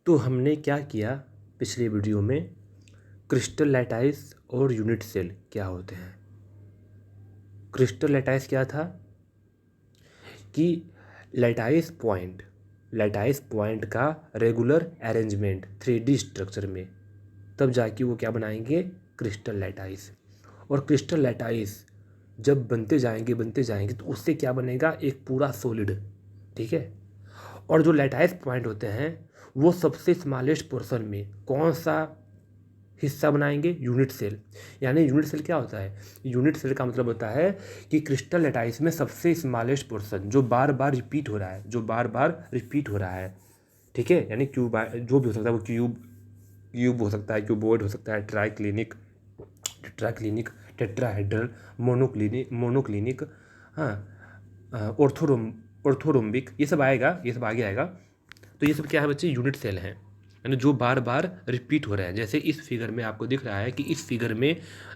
तो हमने क्या किया पिछले वीडियो में, क्रिस्टल लैटाइस और यूनिट सेल क्या होते हैं। क्रिस्टल लैटाइस क्या था कि लैटाइस पॉइंट का रेगुलर अरेंजमेंट 3D स्ट्रक्चर में, तब जाके वो क्या बनाएंगे, क्रिस्टल लैटाइस। और क्रिस्टल लैटाइस जब बनते जाएंगे तो उससे क्या बनेगा, एक पूरा सॉलिड। ठीक है। और जो लैटाइस पॉइंट होते हैं वो सबसे स्मॉलेस्ट पोर्शन में कौन सा हिस्सा बनाएंगे, यूनिट सेल। यानी यूनिट सेल क्या होता है, यूनिट सेल का मतलब होता है कि क्रिस्टल लैटाइस में सबसे स्मॉलेस्ट पोर्शन जो बार बार रिपीट हो रहा है, ठीक है। यानी क्यूब जो भी हो सकता है, वो क्यूब हो सकता है, क्यूबॉइड हो सकता है, टेट्राक्लिनिक, टेट्राहेड्रल, मोनोक्लिनिक, हाँ, ऑर्थोरोम्बिक, ये सब आगे आएगा। तो ये सब क्या है बच्चे, यूनिट सेल हैं, यानी जो बार बार रिपीट हो रहे हैं। जैसे इस फिगर में आपको दिख रहा है कि इस फिगर में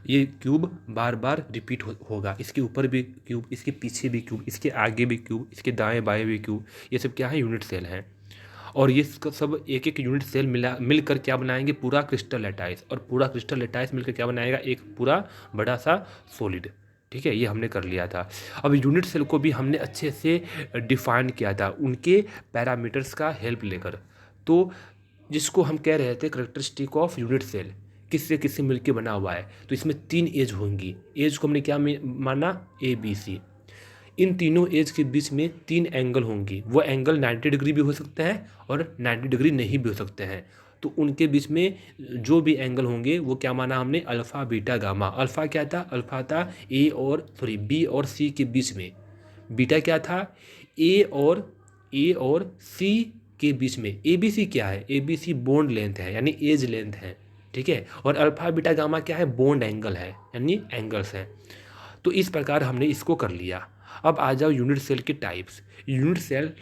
ये क्यूब बार बार रिपीट होगा, इसके ऊपर भी क्यूब, इसके पीछे भी क्यूब, इसके आगे भी क्यूब, इसके दाएं बाएं भी क्यूब। ये सब क्या है, यूनिट सेल हैं। और ये सब एक एक यूनिट सेल मिलकर क्या बनाएंगे, पूरा क्रिस्टल लैटाइस। और पूरा क्रिस्टल लैटाइस मिलकर क्या बनाएगा, एक पूरा बड़ा सा सॉलिड। ठीक है, ये हमने कर लिया था। अब यूनिट सेल को भी हमने अच्छे से डिफाइन किया था उनके पैरामीटर्स का हेल्प लेकर। तो जिसको हम कह रहे थे करेक्टरिस्टिक ऑफ यूनिट सेल, किससे मिलके बना हुआ है। तो इसमें 3 एज होंगी। एज को हमने क्या माना, ABC। इन तीनों एज के बीच में 3 एंगल होंगी। वो एंगल 90 डिग्री भी हो सकते हैं और 90 डिग्री नहीं भी हो सकते हैं। तो उनके बीच में जो भी एंगल होंगे वो क्या माना हमने, अल्फ़ा बीटा गामा। अल्फ़ा क्या था, अल्फ़ा था बी और सी के बीच में। बीटा क्या था, ए और सी के बीच में। ABC क्या है, ABC बॉन्ड लेंथ है, यानी एज लेंथ है। ठीक है। और अल्फ़ा बीटा गामा क्या है, बॉन्ड एंगल है, यानी एंगल्स हैं। तो इस प्रकार हमने इसको कर लिया। अब आ जाओ यूनिट सेल के types. Unit cell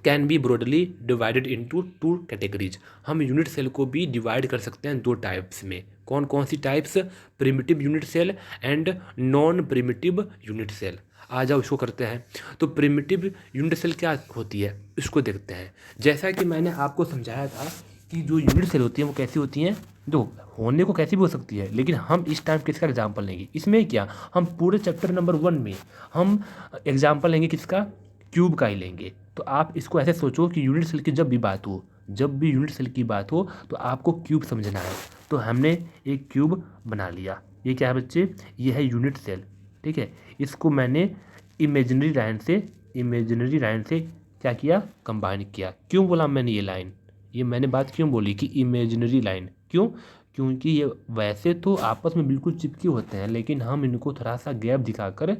can be broadly divided into 2 categories. हम यूनिट सेल को भी डिवाइड कर सकते हैं 2 टाइप्स में। कौन कौन सी types, primitive unit cell and non primitive unit cell. आ जाओ इसको करते हैं। तो प्रिमिटिव यूनिट सेल क्या होती है इसको देखते हैं। जैसा कि मैंने आपको समझाया था कि जो यूनिट सेल होती हैं वो कैसी होती हैं, जो होने को कैसी भी हो सकती है, लेकिन हम इस टाइम किसका एग्जाम्पल लेंगे, इसमें क्या, हम पूरे चैप्टर नंबर 1 में हम एग्जाम्पल लेंगे किसका, क्यूब का ही लेंगे। तो आप इसको ऐसे सोचो कि यूनिट सेल की जब भी यूनिट सेल की बात हो तो आपको क्यूब समझना है। तो हमने एक क्यूब बना लिया। ये क्या है बच्चे, ये है यूनिट सेल। ठीक है। इसको मैंने इमेजिनरी लाइन से क्या किया, कंबाइन किया। क्यों बोला मैंने ये लाइन, ये मैंने बात क्यों बोली कि इमेजिनरी लाइन, क्यों, क्योंकि ये वैसे तो आपस में बिल्कुल चिपके होते हैं, लेकिन हम इनको थोड़ा सा गैप दिखाकर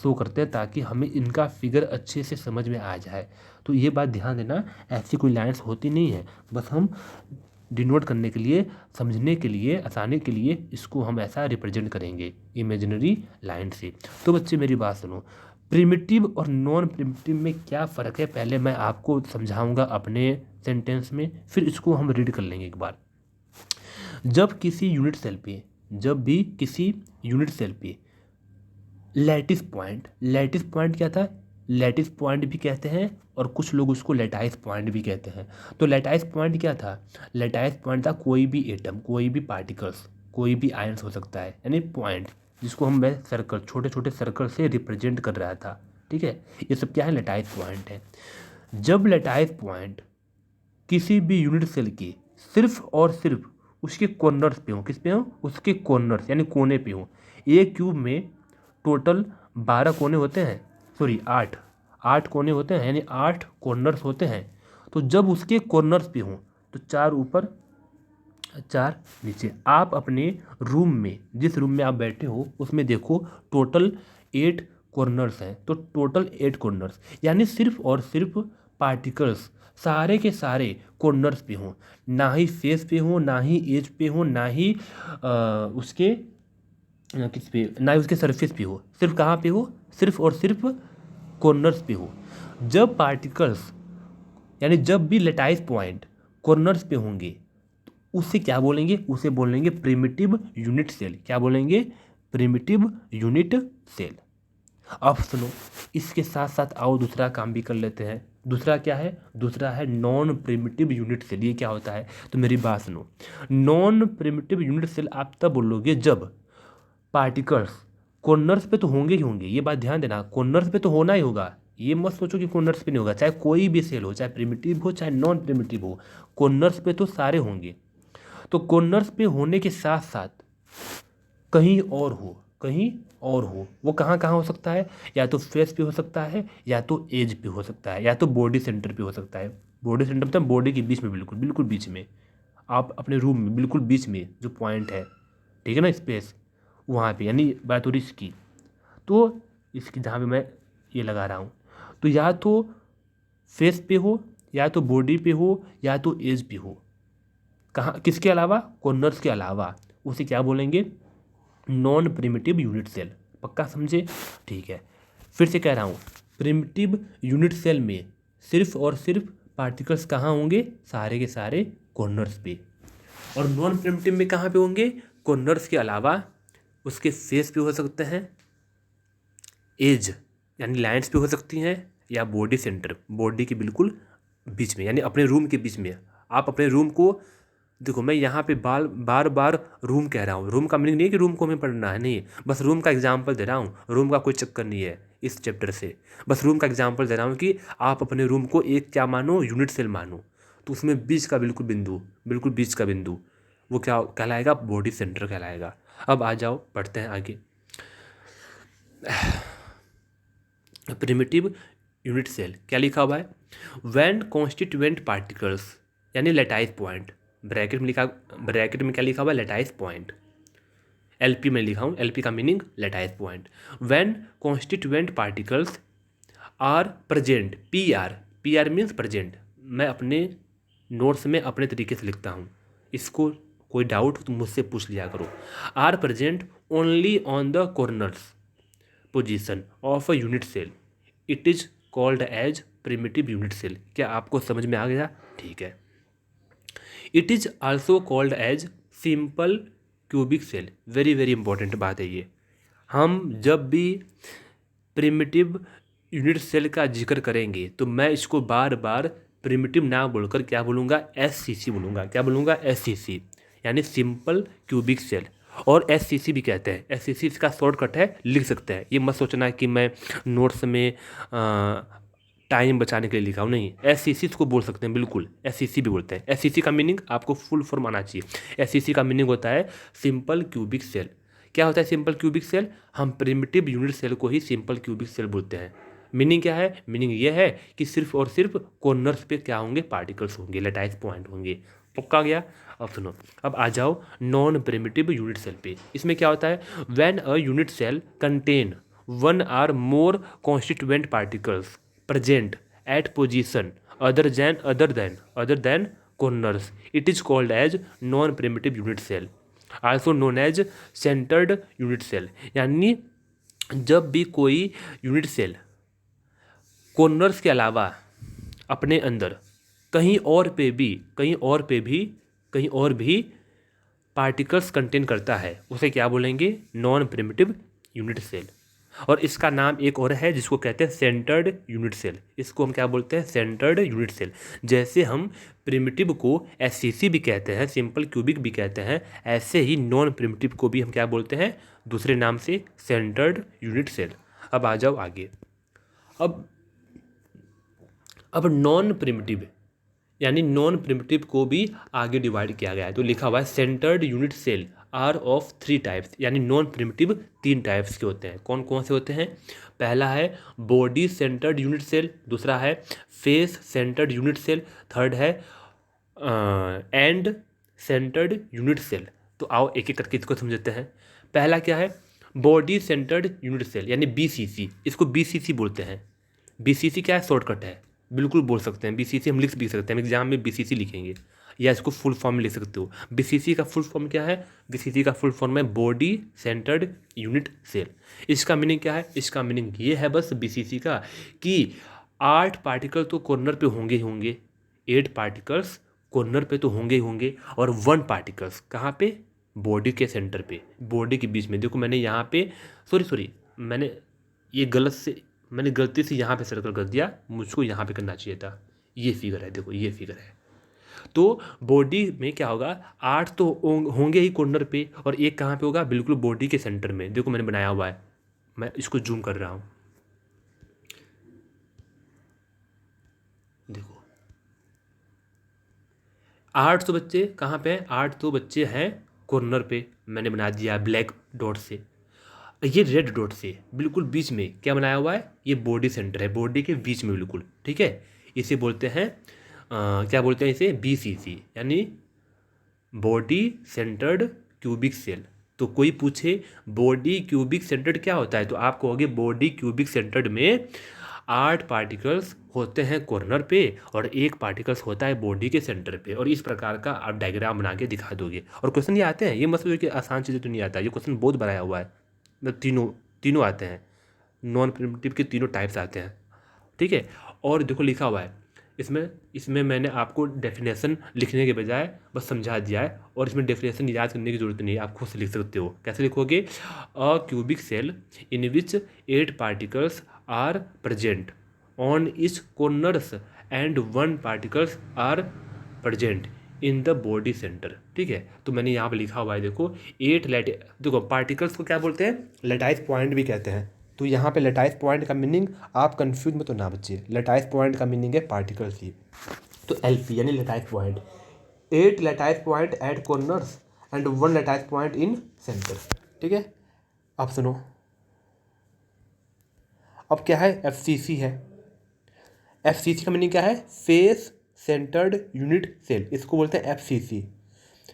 शो करते हैं ताकि हमें इनका फिगर अच्छे से समझ में आ जाए। तो ये बात ध्यान देना, ऐसी कोई लाइन्स होती नहीं है, बस हम डिनोट करने के लिए, समझने के लिए, आसानी के लिए इसको हम ऐसा रिप्रेजेंट करेंगे इमेजिनरी लाइन से। तो बच्चे मेरी बात सुनो, प्रिमिटिव और नॉन प्रिमिटिव में क्या फ़र्क है पहले मैं आपको समझाऊंगा अपने सेंटेंस में, फिर इसको हम रीड कर लेंगे एक बार। जब भी किसी यूनिट सेल पे लैटिस पॉइंट क्या था, लैटिस पॉइंट भी कहते हैं और कुछ लोग उसको लैटाइस पॉइंट भी कहते हैं। तो लैटाइस पॉइंट क्या था, लैटाइस पॉइंट था कोई भी एटम, कोई भी पार्टिकल्स, कोई भी आयंस हो सकता है, यानी पॉइंट, जिसको हम सर्कल, छोटे छोटे सर्कल से रिप्रेजेंट कर रहा था। ठीक है। ये सब क्या है, लैटाइस पॉइंट है। जब लैटाइस पॉइंट किसी भी यूनिट सेल के सिर्फ और सिर्फ उसके कॉर्नर्स पे हो, किस पे हो, उसके कॉर्नर्स यानी कोने पे हो। एक क्यूब में टोटल 12 कोने होते हैं, 8 कोने होते हैं, यानी 8 कॉर्नर्स होते हैं। तो जब उसके कॉर्नर्स पे हो तो 4 ऊपर 4 नीचे। आप अपने रूम में, जिस रूम में आप बैठे हो उसमें देखो टोटल 8 कॉर्नर्स हैं। तो टोटल 8 कॉर्नर्स, यानी सिर्फ और सिर्फ पार्टिकल्स सारे के सारे कॉर्नर्स पे हों, ना ही फेस पे हो, ना ही एज पे हो, ना ही उसके किस पे, ना ही उसके सरफेस पे हो, सिर्फ कहाँ पे हो, सिर्फ और सिर्फ कॉर्नर्स पे हो। जब पार्टिकल्स यानी जब भी लेटाइस पॉइंट कॉर्नर्स पे होंगे तो उसे क्या बोलेंगे, उसे बोलेंगे प्रिमिटिव यूनिट सेल। क्या बोलेंगे, प्रिमिटिव यूनिट सेल। अब सुनो, इसके साथ साथ आओ दूसरा काम भी कर लेते हैं। दूसरा क्या है? दूसरा है नॉन प्रिमिटिव यूनिट सेल। ये क्या होता है? तो मेरी बात सुनो, नॉन प्रिमिटिव यूनिट सेल आप तब बोलोगे जब पार्टिकल्स कॉर्नर्स पे तो होंगे ही होंगे, ये बात ध्यान देना, कॉर्नर्स पे तो होना ही होगा। ये मत सोचो कि कॉर्नर्स पे नहीं होगा, चाहे कोई भी सेल हो, चाहे प्रिमिटिव हो चाहे नॉन प्रिमिटिव हो, कॉर्नर्स पे तो सारे होंगे। तो कॉर्नर्स पे होने के साथ साथ कहीं और हो, कहीं और हो, वो कहाँ कहाँ हो सकता है? या तो फेस पे हो सकता है, या तो एज पे हो सकता है, या तो बॉडी सेंटर पे हो सकता है। बॉडी सेंटर मतलब बॉडी के बीच में, बिल्कुल बिल्कुल बीच में, आप अपने रूम में बिल्कुल बीच में जो पॉइंट है, ठीक है ना, स्पेस, वहाँ पे, यानी बात हो रही इसकी। तो इसकी जहाँ पे मैं ये लगा रहा हूँ, तो या तो फेस पे हो, या तो बॉडी पे हो, या तो एज पे हो। कहाँ, किसके अलावा? कॉर्नर्स के अलावा। उसे क्या बोलेंगे? Non primitive unit cell. पक्का समझे? ठीक है, फिर से कह रहा हूँ, प्रिमिटिव यूनिट सेल में सिर्फ और सिर्फ पार्टिकल्स कहाँ होंगे? सारे के सारे कॉर्नर्स पे। और नॉन प्रिमिटिव में कहाँ पे होंगे? कॉर्नर्स के अलावा उसके फेस पे हो सकते हैं, एज यानी लाइंस पे हो सकती हैं, या बॉडी सेंटर, बॉडी के बिल्कुल बीच में, यानी अपने रूम के बीच में। आप अपने रूम को देखो, मैं यहाँ पे बार बार रूम कह रहा हूँ, रूम का मीनिंग नहीं है कि रूम को हमें पढ़ना है, नहीं, बस रूम का एग्जाम्पल दे रहा हूँ, रूम का कोई चक्कर नहीं है इस चैप्टर से, बस रूम का एग्जाम्पल दे रहा हूँ कि आप अपने रूम को एक क्या मानो? यूनिट सेल मानो। तो उसमें बीच का बिल्कुल बिंदु, बिल्कुल बीच का बिंदु, वो क्या कहलाएगा? बॉडी सेंटर कहलाएगा। अब आ जाओ, पढ़ते हैं आगे। प्रिमिटिव यूनिट सेल क्या लिखा हुआ है? व्हेन कॉन्स्टिट्यूएंट पार्टिकल्स, यानी लेटाइस पॉइंट, ब्रैकेट में लिखा, ब्रैकेट में क्या लिखा हुआ है? Lattice point. एलपी में लिखा हूँ, एलपी का meaning lattice point. When constituent particles are present, P R means present. मैं अपने नोट्स में अपने तरीके से लिखता हूँ, इसको कोई डाउट तो मुझसे पूछ लिया करो। Are present only on the corners position of a unit cell, it is called as primitive unit cell. क्या आपको समझ में आ गया? ठीक है। It is also called as simple cubic cell. Very very important बात है ये। हम जब भी प्रिमिटिव यूनिट सेल का जिक्र करेंगे तो मैं इसको बार बार प्रिमिटिव ना बोलकर क्या बोलूँगा? एससीसी बोलूँगा। क्या बोलूँगा? एससीसी, यानी सिंपल क्यूबिक सेल। और एससीसी भी कहते हैं, एससीसी इसका शॉर्टकट है, लिख सकते हैं। ये मत सोचना कि मैं नोट्स में टाइम बचाने के लिए लिखा हूँ, नहीं, एससीसी इसको बोल सकते हैं, बिल्कुल एससीसी भी बोलते हैं। एससीसी का मीनिंग आपको फुल फॉर्म आना चाहिए। एससीसी का मीनिंग होता है सिंपल क्यूबिक सेल। क्या होता है सिंपल क्यूबिक सेल? हम प्रिमिटिव यूनिट सेल को ही सिंपल क्यूबिक सेल बोलते हैं। मीनिंग क्या है? मीनिंग ये है कि सिर्फ और सिर्फ कॉर्नर्स पे क्या होंगे? पार्टिकल्स होंगे, लेटाइस पॉइंट होंगे। पक्का गया? अब सुनो, अब आ जाओ नॉन प्रिमिटिव यूनिट सेल पे। इसमें क्या होता है? When a unit cell contain one or more constituent particles present at position other than corners, it is called as non primitive unit cell, also known as centered unit cell। यानी जब भी कोई unit cell corners के अलावा अपने अंदर कहीं और भी पार्टिकल्स कंटेन करता है, उसे क्या बोलेंगे? Non primitive unit cell. और इसका नाम एक और है जिसको कहते हैं सेंटर्ड यूनिट सेल। इसको हम क्या बोलते हैं? Centred unit cell. जैसे हम प्रिमिटिव को एससीसी भी कहते हैं, सिंपल क्यूबिक भी कहते हैं, ऐसे ही नॉन प्रिमिटिव को भी हम क्या बोलते हैं? दूसरे नाम से सेंटर्ड यूनिट सेल। अब आ जाओ आगे। अब नॉन प्रिमिटिव, यानी नॉन प्रिमिटिव को भी आगे डिवाइड किया गया है। तो लिखा हुआ है centred unit cell are of 3 types, यानी नॉन प्रिमिटिव 3 टाइप्स के होते हैं। कौन कौन से होते हैं? पहला है बॉडी सेंटर्ड यूनिट सेल, दूसरा है face centred unit cell, third है एंड सेंटर्ड यूनिट सेल। तो आओ एक एक करके इसको समझते हैं। पहला क्या है? बॉडी सेंटर्ड यूनिट सेल, यानी बीसीसी। इसको बीसीसी बोलते हैं। बीसीसी क्या है? शॉर्टकट है, बिल्कुल बोल सकते हैं। बीसीसी हम लिख भी सकते हैं, एग्जाम में बीसीसी लिखेंगे, या इसको फुल फॉर्म में लिख सकते हो। बीसीसी का फुल फॉर्म क्या है? बीसीसी का फुल फॉर्म है बॉडी सेंटर्ड यूनिट सेल। इसका मीनिंग क्या है? इसका मीनिंग ये है बस बीसीसी का कि 8 पार्टिकल तो कॉर्नर पे होंगे ही होंगे, 8 पार्टिकल्स कॉर्नर पे तो होंगे ही होंगे, और 1 पार्टिकल्स कहाँ पे? बॉडी के सेंटर पे, बॉडी के बीच में। देखो मैंने यहाँ पे सॉरी मैंने ये गलत से मैंने गलती से यहाँ पे सर्कल कर दिया, मुझको यहाँ पे करना चाहिए था। ये फिगर है, देखो ये फिगर है। तो बॉडी में क्या होगा, 8 तो होंगे ही कॉर्नर पे, और एक कहाँ पे होगा, बिल्कुल बॉडी के सेंटर में। देखो मैंने बनाया हुआ है, मैं इसको जूम कर रहा हूँ, देखो 8 तो बच्चे कहाँ पे हैं, 8 तो बच्चे हैं कॉर्नर पे, मैंने बना दिया ब्लैक डॉट से। ये रेड डॉट से बिल्कुल बीच में क्या बनाया हुआ है, ये बॉडी सेंटर है, बॉडी के बीच में बिल्कुल, ठीक है। इसे बोलते हैं क्या बोलते हैं इसे, BCC, यानी बॉडी सेंटर्ड क्यूबिक सेल। तो कोई पूछे बॉडी क्यूबिक सेंटर्ड क्या होता है, तो आप कहोगे बॉडी क्यूबिक सेंटर्ड में 8 पार्टिकल्स होते हैं कॉर्नर पे और एक पार्टिकल्स होता है बॉडी के सेंटर पे, और इस प्रकार का आप डायग्राम बना के दिखा दोगे। और क्वेश्चन ये आते हैं, ये मत सोचो कि आसान चीज़ें तो नहीं आता, ये क्वेश्चन बहुत बनाया हुआ है, मतलब तीनों आते हैं, नॉन प्रिमिटिव के तीनों टाइप्स आते हैं, ठीक है। और देखो लिखा हुआ है इसमें इसमें मैंने आपको डेफिनेशन लिखने के बजाय बस समझा दिया है, और इसमें डेफिनेशन याद करने की जरूरत नहीं है, आप खुद से लिख सकते हो। कैसे लिखोगे, a cubic cell in which 8 particles are present on each corners and 1 particles are present in the body centre, ठीक है। तो मैंने यहाँ पर लिखा हुआ है, देखो 8 देखो पार्टिकल्स को क्या बोलते हैं, लेटाइस पॉइंट भी कहते हैं। तो यहाँ पे लेटाइस पॉइंट का मीनिंग आप कंफ्यूज मत होना बच्चे, लेटाइस पॉइंट का मीनिंग है पार्टिकल्स ही। तो LP यानी lattice point, 8 lattice point at corners and 1 lattice point in centre, ठीक है। आप सुनो, अब क्या है, FCC है। FCC का मीनिंग क्या है, फेस सेंटर्ड यूनिट सेल, इसको बोलते हैं FCC।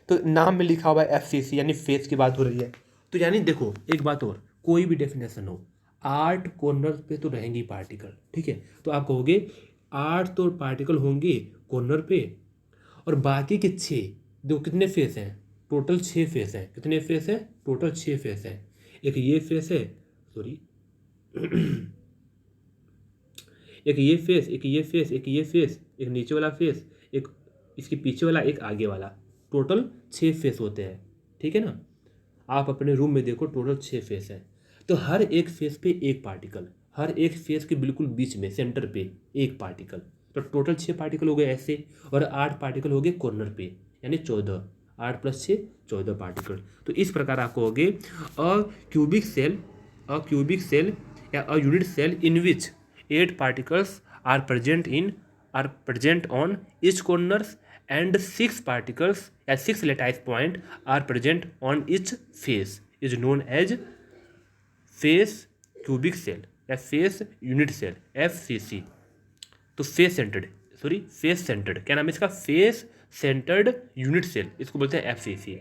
तो नाम में लिखा हुआ है FCC, यानी फेस की बात हो रही है। तो यानी देखो एक बात और, कोई भी डेफिनेशन हो, 8 कॉर्नर पे तो रहेंगे पार्टिकल, ठीक है। तो आप कहोगे 8 तो पार्टिकल होंगे कॉर्नर पे, और बाकी के 6, देखो कितने फेस हैं, टोटल 6 फेस हैं। कितने फेस हैं, टोटल 6 फेस हैं। एक ये फेस है, सॉरी एक ये फेस, एक ये फेस, एक ये फेस, एक नीचे वाला फेस, एक इसके पीछे वाला, एक आगे वाला, टोटल 6 फेस होते हैं, ठीक है ना। आप अपने रूम में देखो, टोटल 6 फेस हैं। तो हर एक फेस पे एक पार्टिकल, हर एक फेस के बिल्कुल बीच में सेंटर पे एक पार्टिकल, तो टोटल 6 पार्टिकल हो गए ऐसे, और 8 पार्टिकल हो गए कॉर्नर पे, यानी 14, 8 + 6 14 पार्टिकल। तो इस प्रकार आप कहोगे a cubic cell, a cubic cell या a unit cell in which 8 particles are present on each corners and 6 particles या 6 lattice point are present on each face is known as face cubic cell या face unit cell, FCC। तो face centred क्या नाम है इसका, face centred unit cell, इसको बोलते हैं FCC।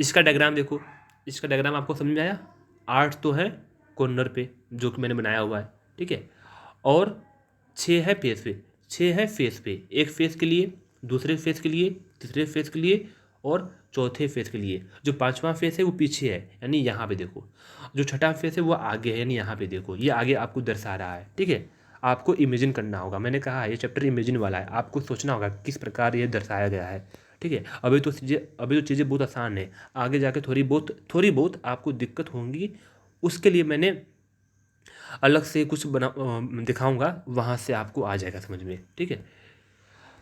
इसका डायग्राम देखो, इसका डायग्राम आपको समझ में आया। 8 तो है कॉर्नर पे जो कि मैंने बनाया हुआ है, ठीक है, और 6 है फेस पे, 6 है फेस पे, एक फेस के लिए, दूसरे फेस के लिए, तीसरे फेस के लिए, और चौथे फेस के लिए। जो 5वां फेस है वो पीछे है, यानी यहाँ पे देखो। जो छठा फेस है वो आगे है, यानी यहाँ पे देखो, ये आगे आपको दर्शा रहा है, ठीक है। आपको इमेजिन करना होगा, मैंने कहा है ये चैप्टर इमेजिन वाला है, आपको सोचना होगा किस प्रकार ये दर्शाया गया है, ठीक है। अभी तो चीज़ें बहुत आसान है, आगे जाके थोड़ी बहुत आपको दिक्कत होंगी, उसके लिए मैंने अलग से कुछ दिखाऊंगा, वहाँ से आपको आ जाएगा समझ में, ठीक है।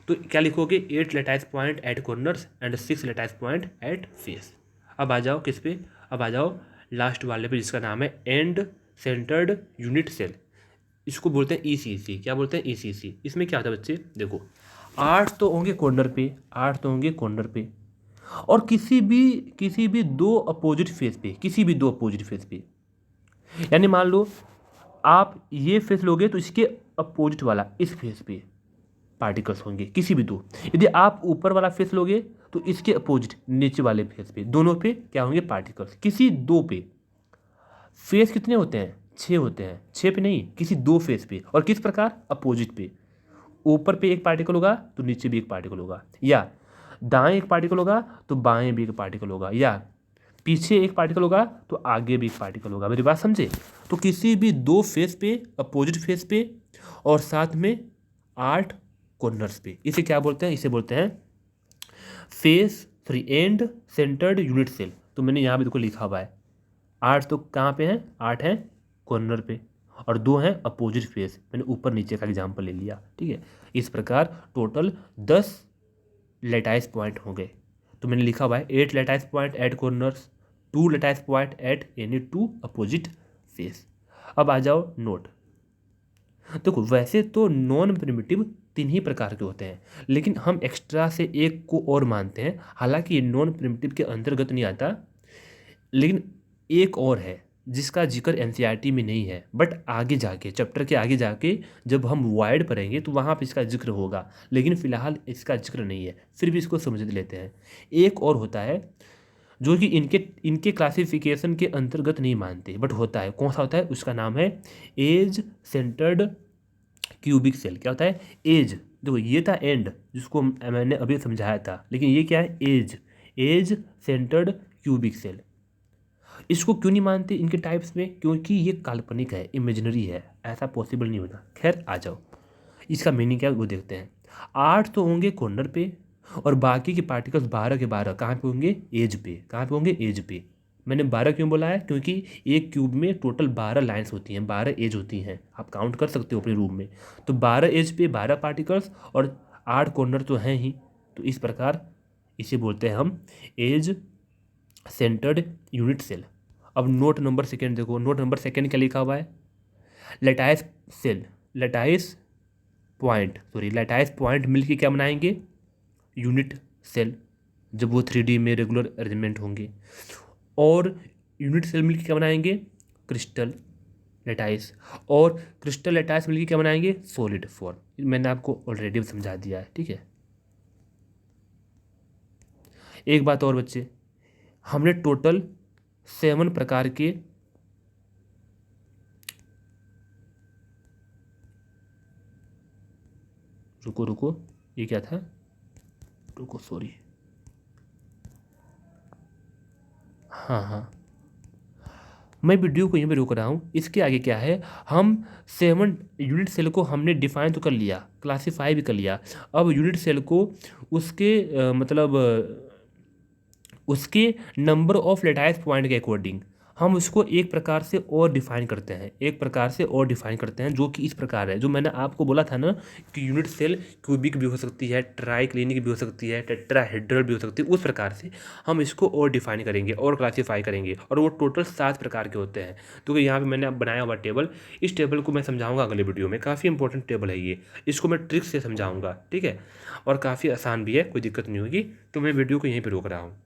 तो क्या लिखोगे, 8 lattice point at corners and 6 lattice point at face. अब आ जाओ किस पे, अब आ जाओ लास्ट वाले पे जिसका नाम है एंड सेंटर्ड यूनिट सेल, इसको बोलते हैं ECC। क्या बोलते हैं, ECC। इसमें क्या होता है बच्चे, देखो 8 तो होंगे कॉर्नर पे, 8 तो होंगे कॉर्नर पे, और किसी भी दो अपोजिट फेस पे, किसी भी दो अपोजिट फेस पे, यानी मान लो आप ये फेस लोगे तो इसके अपोजिट वाला इस फेस पे पार्टिकल्स होंगे, किसी भी दो। यदि आप ऊपर वाला फेस लोगे तो इसके अपोजिट नीचे वाले फेस पे, दोनों पे क्या होंगे, पार्टिकल्स। किसी दो पे, फेस कितने होते हैं, 6 होते हैं, 6 पे नहीं, किसी दो फेस पे, और किस प्रकार, अपोजिट पे। ऊपर पे एक पार्टिकल होगा तो नीचे भी एक पार्टिकल होगा, या दाएं एक पार्टिकल होगा तो बाएं भी एक पार्टिकल होगा, या पीछे एक पार्टिकल होगा तो आगे भी एक पार्टिकल होगा। मेरी बात समझे। तो किसी भी दो फेस पे, अपोजिट फेस पे, और साथ में 8 कॉर्नर्स पे, इसे क्या बोलते हैं, इसे बोलते हैं एंड सेंटर्ड यूनिट सेल। तो मैंने यहाँ भी देखो लिखा हुआ है, 8 तो कहाँ पे हैं, 8 हैं कॉर्नर पे और 2 हैं अपोजिट फेस। मैंने ऊपर नीचे का एग्जाम्पल ले लिया, ठीक है। इस प्रकार टोटल 10 लेटाइस पॉइंट हो गए। तो मैंने लिखा हुआ है 8 lattice point at corners, 2 lattice point at any 2 opposite face. अब आ जाओ नोट। देखो वैसे तो नॉन प्रिमिटिव 3 ही प्रकार के होते हैं, लेकिन हम एक्स्ट्रा से एक को और मानते हैं। हालांकि ये नॉन प्रिमिटिव के अंतर्गत नहीं आता, लेकिन एक और है जिसका जिक्र एनसीईआरटी में नहीं है, बट आगे जाके चैप्टर के आगे जाके जब हम वाइड पढ़ेंगे तो वहाँ पे इसका जिक्र होगा, लेकिन फिलहाल इसका जिक्र नहीं है। फिर भी इसको समझ लेते हैं। एक और होता है जो कि इनके क्लासिफिकेशन के अंतर्गत नहीं मानते, बट होता है। कौन सा होता है? उसका नाम है एज सेंटर्ड क्यूबिक सेल। क्या होता है? एज। देखो ये था एंड जिसको मैंने अभी समझाया था, लेकिन ये क्या है? Edge centred cubic cell. इसको क्यों नहीं मानते इनके टाइप्स में? क्योंकि ये काल्पनिक है, इमेजिनरी है, ऐसा पॉसिबल नहीं होता। खैर आ जाओ, इसका मीनिंग क्या है वो देखते हैं। 8 तो होंगे कॉर्नर पे और बाकी के पार्टिकल्स 12 के 12 कहाँ पे होंगे? एज पे। कहाँ पे होंगे? एज पे। मैंने 12 क्यों बोला है? क्योंकि एक क्यूब में टोटल 12 लाइन्स होती हैं, 12 एज होती हैं। आप काउंट कर सकते हो अपने रूम में। तो 12 एज पे 12 पार्टिकल्स और 8 कॉर्नर तो हैं ही। तो इस प्रकार इसे बोलते हैं हम एज सेंटर्ड यूनिट सेल। अब नोट नंबर सेकेंड देखो। नोट नंबर सेकेंड क्या लिखा हुआ है? लेटाइस सेल, लेटाइस पॉइंट मिलके क्या बनाएंगे? यूनिट सेल, जब वो 3D में रेगुलर अरेंजमेंट होंगे। और यूनिट सेल मिलके क्या बनाएंगे? Crystal lattice. और क्रिस्टल लेटाइस मिलके क्या बनाएंगे? Solid form. मैंने आपको ऑलरेडी समझा दिया है, ठीक है। एक बात और बच्चे, हमने टोटल 7 प्रकार के रुको ये क्या था? रुको सॉरी, हाँ मैं वीडियो को यहीं पे रोक रहा हूँ। इसके आगे क्या है? हम 7 यूनिट सेल को हमने डिफाइन तो कर लिया, क्लासीफाई भी कर लिया। अब यूनिट सेल को उसके उसके नंबर ऑफ लेटाइस पॉइंट के अकॉर्डिंग हम उसको एक प्रकार से और डिफाइन करते हैं, जो कि इस प्रकार है। जो मैंने आपको बोला था ना कि यूनिट सेल क्यूबिक भी हो सकती है, ट्राइक्लिनिक भी हो सकती है, टेट्राहेड्रल भी हो सकती है, उस प्रकार से हम इसको और डिफाइन करेंगे और क्लासीफाई करेंगे। और वो टोटल 7 प्रकार के होते हैं। तो यहाँ पे मैंने बनाया हुआ टेबल, इस टेबल को मैं समझाऊंगा अगले वीडियो में। काफ़ी इंपॉर्टेंट टेबल है ये, इसको मैं ट्रिक से समझाऊंगा, ठीक है। और काफ़ी आसान भी है, कोई दिक्कत नहीं होगी। तो मैं वीडियो को यहीं पर रोक रहा हूँ।